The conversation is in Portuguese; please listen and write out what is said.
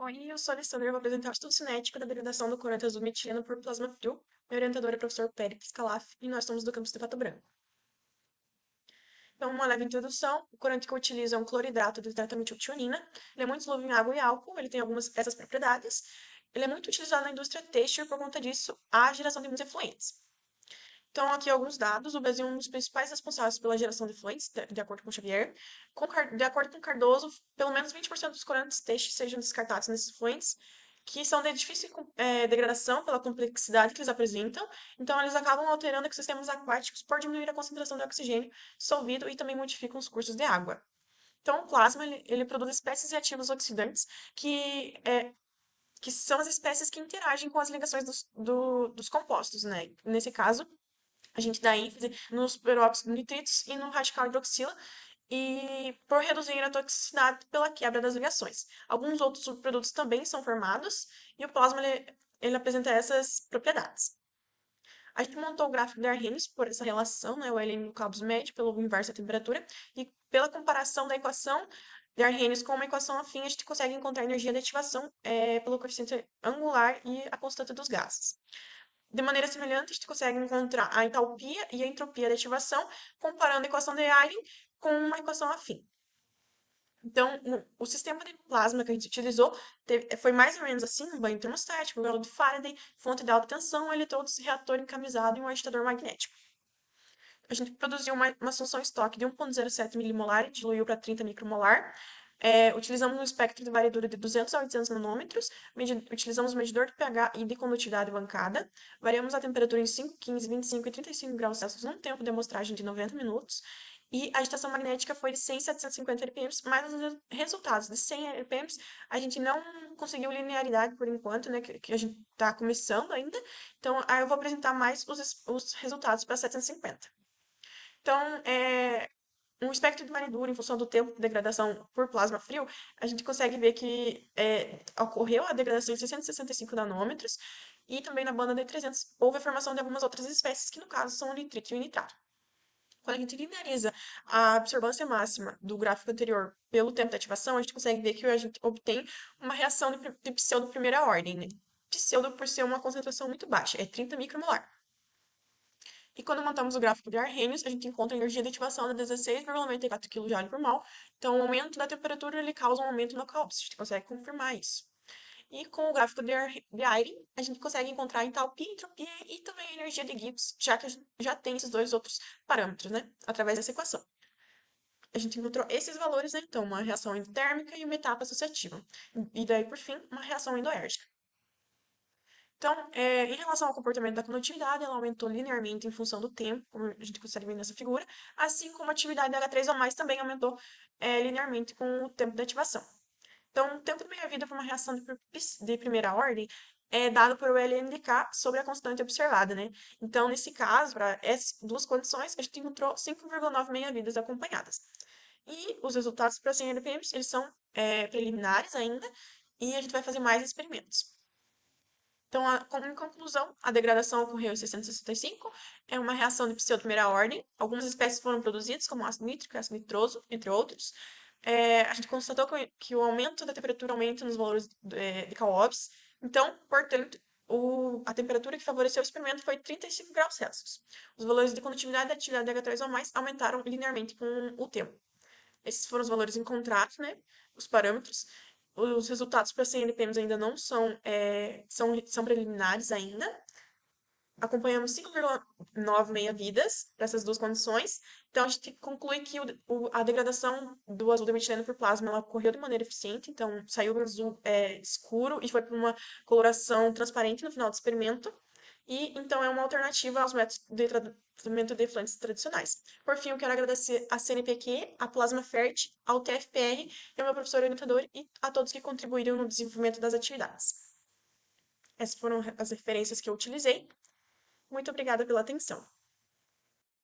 Oi, eu sou a Alessandra e vou apresentar o estudo cinético da degradação do corante azul metileno por plasma frio. Minha orientadora é o professor Pérez Calaf e nós somos do campus de Pato Branco. Então, uma leve introdução. O corante que eu utilizo é um cloridrato de tetrametiltionina. Ele é muito solúvel em água e álcool, ele tem algumas dessas propriedades. Ele é muito utilizado na indústria têxtil e, por conta disso, há geração de muitos efluentes. Então, aqui alguns dados. O Brasil é um dos principais responsáveis pela geração de efluentes, de acordo com Xavier. De acordo com Cardoso, pelo menos 20% dos corantes têxteis sejam descartados nesses efluentes, que são de difícil degradação pela complexidade que eles apresentam. Então, eles acabam alterando ecossistemas aquáticos por diminuir a concentração de oxigênio dissolvido e também modificam os cursos de água. Então, o plasma ele produz espécies reativas oxidantes que são as espécies que interagem com as ligações dos compostos, né? Nesse caso, a gente dá ênfase nos peróxidos nitritos e no radical hidroxila, e por reduzir a toxicidade pela quebra das ligações. Alguns outros subprodutos também são formados, e o plasma ele apresenta essas propriedades. A gente montou o gráfico de Arrhenius por essa relação, né, o Ln no Campos médio, pelo inverso da temperatura, e pela comparação da equação de Arrhenius com uma equação afim, a gente consegue encontrar a energia de ativação pelo coeficiente angular e a constante dos gases. De maneira semelhante, a gente consegue encontrar a entalpia e a entropia de ativação, comparando a equação de Eigen com uma equação afim. Então, o sistema de plasma que a gente utilizou foi mais ou menos assim: um banho termostático, vela de Faraday, fonte de alta tensão, eletrodos, reator encamisado e um agitador magnético. A gente produziu uma solução estoque de 1,07 milimolar e diluiu para 30 micromolar. Utilizamos um espectro de variedura de 200 a 800 nanômetros, utilizamos medidor de pH e de condutividade bancada, variamos a temperatura em 5, 15, 25 e 35 graus Celsius num tempo de amostragem de 90 minutos, e a agitação magnética foi de 100 a 750 RPM, mas os resultados de 100 RPM a gente não conseguiu linearidade por enquanto, né, que a gente está começando ainda, então aí eu vou apresentar mais os resultados para 750. Então, um espectro de variedura em função do tempo de degradação por plasma frio, a gente consegue ver que ocorreu a degradação em 665 nanômetros e também na banda de 300 houve a formação de algumas outras espécies, que no caso são o nitrito e o nitrato. Quando a gente lineariza a absorvância máxima do gráfico anterior pelo tempo de ativação, a gente consegue ver que a gente obtém uma reação de pseudo primeira ordem, né? Pseudo por ser uma concentração muito baixa, é 30 micromolar. E quando montamos o gráfico de Arrhenius, a gente encontra a energia de ativação de 16,94 kJ por mol. Então, o aumento da temperatura ele causa um aumento no CAOPS. A gente consegue confirmar isso. E com o gráfico de Eigen, a gente consegue encontrar a entalpia, entropia e também a energia de Gibbs, já que a gente já tem esses dois outros parâmetros, né? Através dessa equação. A gente encontrou esses valores, né? Então, uma reação endotérmica e uma etapa associativa. E daí, por fim, uma reação endoérgica. Então, em relação ao comportamento da condutividade, ela aumentou linearmente em função do tempo, como a gente consegue ver nessa figura, assim como a atividade da H3O+, também aumentou linearmente com o tempo de ativação. Então, o tempo de meia-vida para uma reação de primeira ordem é dado por o LNDK sobre a constante observada, né? Então, nesse caso, para essas duas condições, a gente encontrou 5,9 meia-vidas acompanhadas. E os resultados para 100 LPMs, eles são preliminares ainda, e a gente vai fazer mais experimentos. Então, em conclusão, a degradação ocorreu em 665, é uma reação de pseudo-primeira ordem. Algumas espécies foram produzidas, como ácido nítrico e ácido nitroso, entre outros. A gente constatou que o aumento da temperatura aumenta nos valores de CAOPS. Então, portanto, a temperatura que favoreceu o experimento foi 35 graus Celsius. Os valores de condutividade e atividade de H3O+, aumentaram linearmente com o tempo. Esses foram os valores encontrados, né? Os parâmetros. Os resultados para CNPMs ainda não são preliminares ainda. Acompanhamos 5,9 meia-vidas para essas duas condições. Então, a gente conclui que a degradação do azul do metileno por plasma ela ocorreu de maneira eficiente. Então, saiu do azul escuro e foi para uma coloração transparente no final do experimento. E, então, é uma alternativa aos métodos de tratamento de efluentes tradicionais. Por fim, eu quero agradecer à CNPq, à Plasma Fert, ao TFPR, ao meu professor orientador e a todos que contribuíram no desenvolvimento das atividades. Essas foram as referências que eu utilizei. Muito obrigada pela atenção.